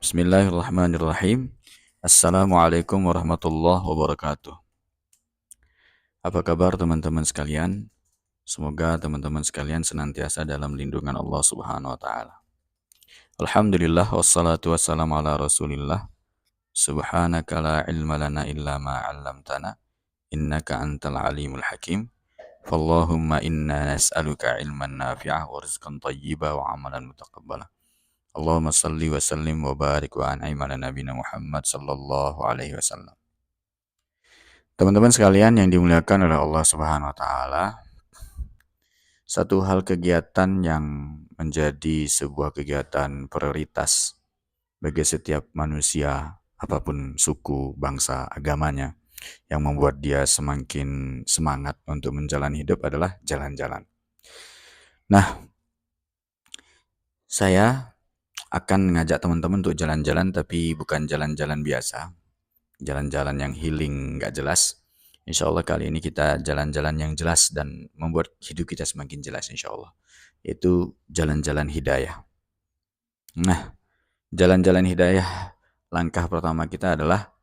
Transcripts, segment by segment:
Bismillahirrahmanirrahim. Assalamualaikum warahmatullahi wabarakatuh. Apa kabar teman-teman sekalian? Semoga teman-teman sekalian senantiasa dalam lindungan Allah Subhanahu wa taala. Alhamdulillah wassalatu wassalamu ala Rasulillah. Subhanaka la ilma lana illa ma 'allamtana innaka antal alimul hakim. Fallahumma inna nas'aluka ilman nafi'ah wa rizqan thayyiba wa amalan mutaqabbala. Allahumma salli wa sallim wa barik wa an'im ala nabiyina Muhammad sallallahu alaihi wasallam. Teman-teman sekalian yang dimuliakan oleh Allah Subhanahu wa taala, satu hal kegiatan yang menjadi sebuah kegiatan prioritas bagi setiap manusia, apapun suku, bangsa, agamanya, yang membuat dia semakin semangat untuk menjalani hidup adalah jalan-jalan. Nah, saya akan mengajak teman-teman untuk jalan-jalan, tapi bukan jalan-jalan biasa, jalan-jalan yang healing gak jelas. Insya Allah kali ini kita jalan-jalan yang jelas dan membuat hidup kita semakin jelas insya Allah. Itu jalan-jalan hidayah. Nah, jalan-jalan hidayah, langkah pertama kita adalah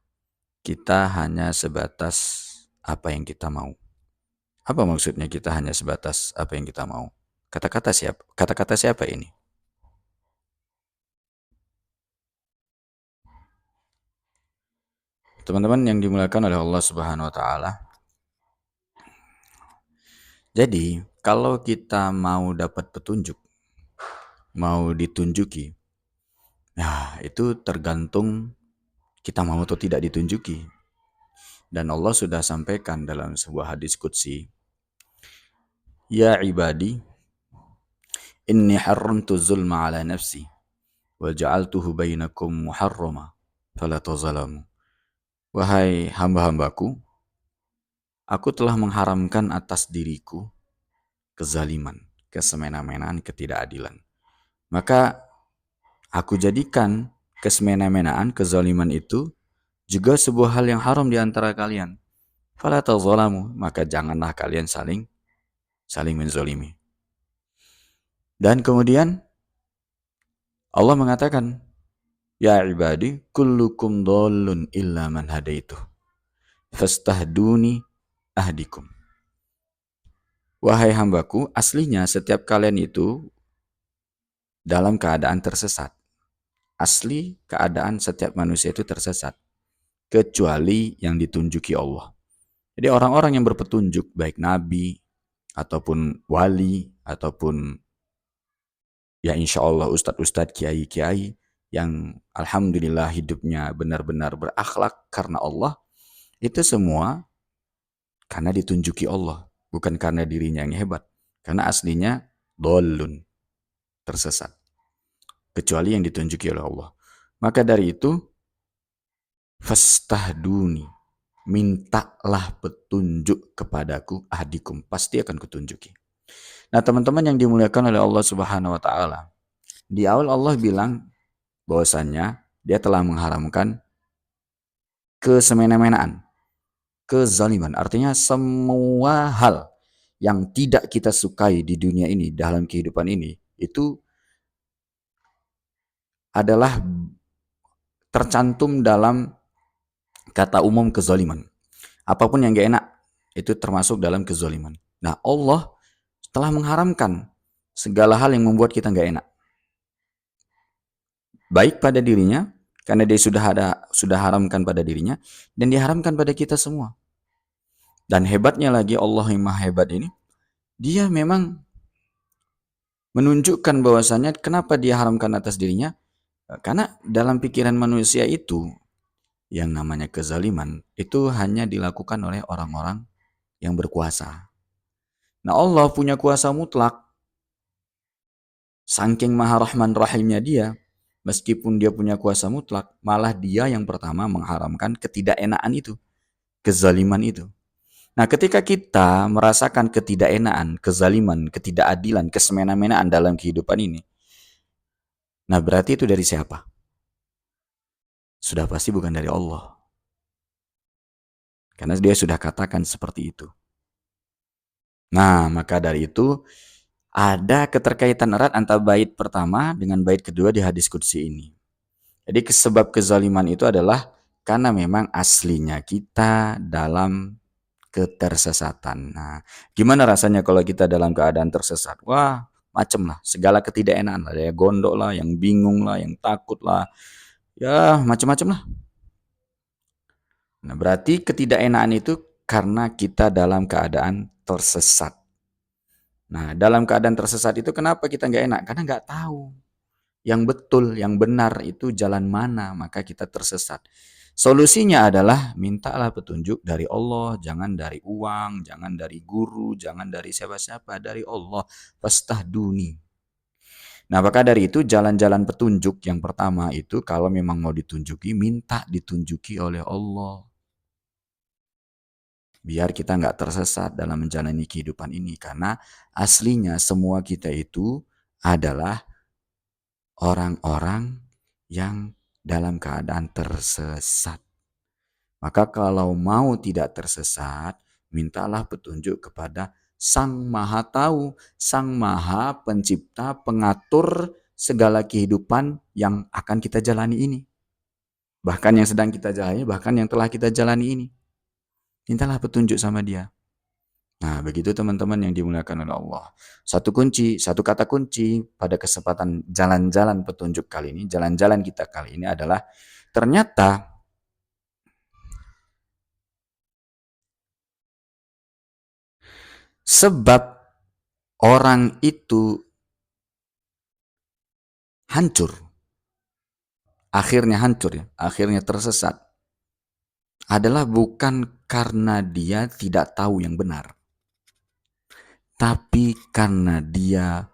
kita hanya sebatas apa yang kita mau. Apa maksudnya kita hanya sebatas apa yang kita mau? Kata-kata siapa? Kata-kata siapa ini? Teman-teman yang dimuliakan oleh Allah Subhanahu wa taala. Jadi, kalau kita mau dapat petunjuk, mau ditunjuki, nah itu tergantung kita mau atau tidak ditunjuki. Dan Allah sudah sampaikan dalam sebuah hadis qudsi, Ya ibadi, inni harramtu zulma ala nafsi, wa ja'altuhu bainakum muharrama, fala tazalamu. Wahai hamba-hambaku, aku telah mengharamkan atas diriku kezaliman, kesemena-menaan, ketidakadilan. Maka aku jadikan kesemena-menaan, kezaliman itu juga sebuah hal yang haram di antara kalian. Fala tazalamu, maka janganlah kalian saling menzolimi. Dan kemudian Allah mengatakan, Ya ibadi, kullukum dhalun illa man hadaitu. Fastahduni ahdikum. Wahai hambaku, aslinya setiap kalian itu dalam keadaan tersesat. Asli keadaan setiap manusia itu tersesat, kecuali yang ditunjuki Allah. Jadi orang-orang yang berpetunjuk, baik nabi, ataupun wali, ataupun ya insya Allah ustadz-ustadz, kiai-kiai, yang alhamdulillah hidupnya benar-benar berakhlak karena Allah, itu semua karena ditunjuki Allah, bukan karena dirinya yang hebat. Karena aslinya dolun, tersesat, kecuali yang ditunjuki oleh Allah. Maka dari itu, fastahduni, mintalah petunjuk kepadaku, ahdikum, pasti akan kutunjuki. Nah teman-teman yang dimuliakan oleh Allah Subhanahu wa taala, di awal Allah bilang bahwasannya dia telah mengharamkan kesemena-menaan, kezaliman. Artinya semua hal yang tidak kita sukai di dunia ini, dalam kehidupan ini, itu adalah tercantum dalam kata umum kezaliman. Apapun yang gak enak, itu termasuk dalam kezaliman. Nah Allah telah mengharamkan segala hal yang membuat kita gak enak. Baik pada dirinya, karena dia sudah haramkan pada dirinya, dan diharamkan pada kita semua. Dan hebatnya lagi, Allah yang maha hebat ini, dia memang menunjukkan bahwasannya kenapa dia haramkan atas dirinya. Karena dalam pikiran manusia itu, yang namanya kezaliman, itu hanya dilakukan oleh orang-orang yang berkuasa. Nah Allah punya kuasa mutlak. Saking maha rahman rahimnya dia, meskipun dia punya kuasa mutlak, malah dia yang pertama mengharamkan ketidakenaan itu, kezaliman itu. Nah ketika kita merasakan ketidakenaan, kezaliman, ketidakadilan, kesemena-menaan dalam kehidupan ini, nah berarti itu dari siapa? Sudah pasti bukan dari Allah. Karena dia sudah katakan seperti itu. Nah maka dari itu, ada keterkaitan erat antara bait pertama dengan bait kedua di hadis qudsi ini. Jadi sebab kezaliman itu adalah karena memang aslinya kita dalam ketersesatan. Nah, gimana rasanya kalau kita dalam keadaan tersesat? Wah, macem lah, segala ketidakenakan lah, ya gondok lah, yang bingung lah, yang takut lah, ya macam-macam lah. Nah, berarti ketidakenakan itu karena kita dalam keadaan tersesat. Nah, dalam keadaan tersesat itu kenapa kita nggak enak? Karena nggak tahu yang betul, yang benar itu jalan mana, maka kita tersesat. Solusinya adalah mintalah petunjuk dari Allah, jangan dari uang, jangan dari guru, jangan dari siapa-siapa, dari Allah. Fastahduni. Nah, maka dari itu jalan-jalan petunjuk yang pertama itu kalau memang mau ditunjuki, minta ditunjuki oleh Allah. Biar kita nggak tersesat dalam menjalani kehidupan ini. Karena aslinya semua kita itu adalah orang-orang yang dalam keadaan tersesat. Maka kalau mau tidak tersesat, mintalah petunjuk kepada Sang Maha Tahu, Sang Maha Pencipta, Pengatur segala kehidupan yang akan kita jalani ini. Bahkan yang sedang kita jalani, bahkan yang telah kita jalani ini. Mintalah petunjuk sama dia. Nah, begitu teman-teman yang dimuliakan oleh Allah. Satu kata kunci pada kesempatan jalan-jalan petunjuk kali ini, jalan-jalan kita kali ini adalah ternyata sebab orang itu hancur, akhirnya hancur ya, akhirnya tersesat, adalah bukan karena dia tidak tahu yang benar, tapi karena dia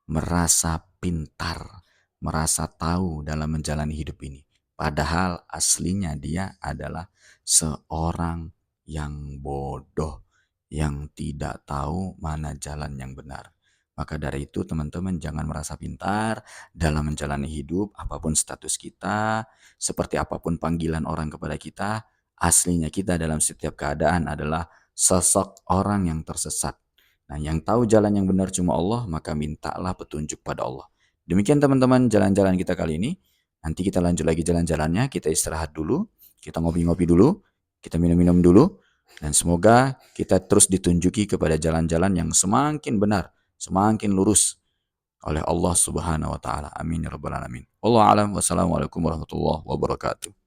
merasa pintar, merasa tahu dalam menjalani hidup ini. Padahal aslinya dia adalah seorang yang bodoh, yang tidak tahu mana jalan yang benar. Maka dari itu teman-teman jangan merasa pintar dalam menjalani hidup, apapun status kita, seperti apapun panggilan orang kepada kita, aslinya kita dalam setiap keadaan adalah sosok orang yang tersesat. Nah, yang tahu jalan yang benar cuma Allah, maka mintalah petunjuk pada Allah. Demikian teman-teman jalan-jalan kita kali ini. Nanti kita lanjut lagi jalan-jalannya, kita istirahat dulu, kita ngopi-ngopi dulu, kita minum-minum dulu, dan semoga kita terus ditunjuki kepada jalan-jalan yang semakin benar, semakin lurus oleh Allah Subhanahu wa taala. Amin ya rabbal alamin. Wallahu a'lam. Wassalamualaikum warahmatullahi wabarakatuh.